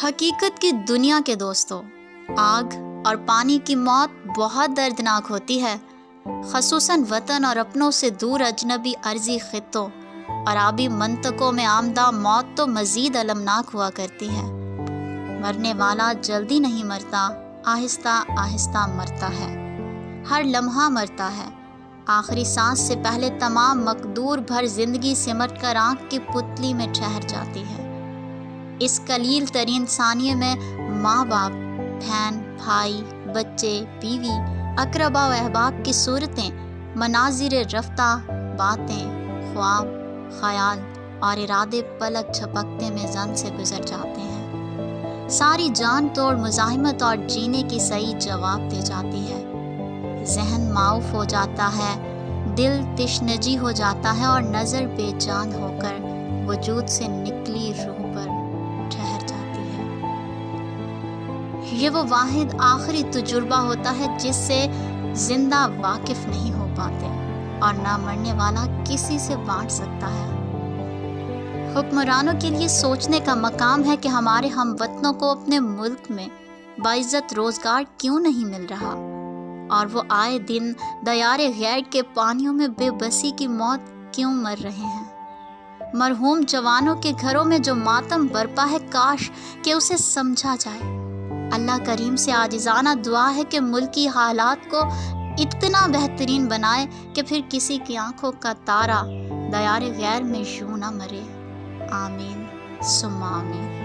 حقیقت کی دنیا کے دوستوں، آگ اور پانی کی موت بہت دردناک ہوتی ہے، خصوصاً وطن اور اپنوں سے دور اجنبی ارضی خطوں اور آبی منطقوں میں آمدہ موت تو مزید المناک ہوا کرتی ہے۔ مرنے والا جلدی نہیں مرتا، آہستہ آہستہ مرتا ہے، ہر لمحہ مرتا ہے۔ آخری سانس سے پہلے تمام مقدور بھر زندگی سمٹ کر آنکھ کی پتلی میں ٹھہر جاتی ہے۔ اس قلیل ترین ثانیے میں ماں باپ، بہن بھائی، بچے، بیوی، اقربا و احباب کی صورتیں، مناظر رفتہ، باتیں، خواب، خیال اور ارادے پلک جھپکتے میں زن سے گزر جاتے ہیں۔ ساری جان توڑ مزاحمت اور جینے کی صحیح جواب دے جاتی ہے۔ ذہن معاف ہو جاتا ہے، دل تشنجی ہو جاتا ہے اور نظر بے جان ہو کر وجود سے نکلی روح پر ٹھہر جاتی ہے۔ یہ وہ واحد آخری تجربہ ہوتا ہے جس سے زندہ واقف نہیں ہو پاتے اور نہ مرنے والا کسی سے بانٹ سکتا ہے۔ حکمرانوں کے لیے سوچنے کا مقام ہے کہ ہمارے ہم وطنوں کو اپنے ملک میں باعزت روزگار کیوں نہیں مل رہا، اور وہ آئے دن دیار غیر کے پانیوں میں بے بسی کی موت کیوں مر رہے ہیں۔ مرحوم جوانوں کے گھروں میں جو ماتم برپا ہے، کاش کہ اسے سمجھا جائے۔ اللہ کریم سے عاجزانہ دعا ہے کہ ملکی حالات کو اتنا بہترین بنائے کہ پھر کسی کی آنکھوں کا تارا دیار غیر میں یوں نہ مرے۔ آمین ثم آمین۔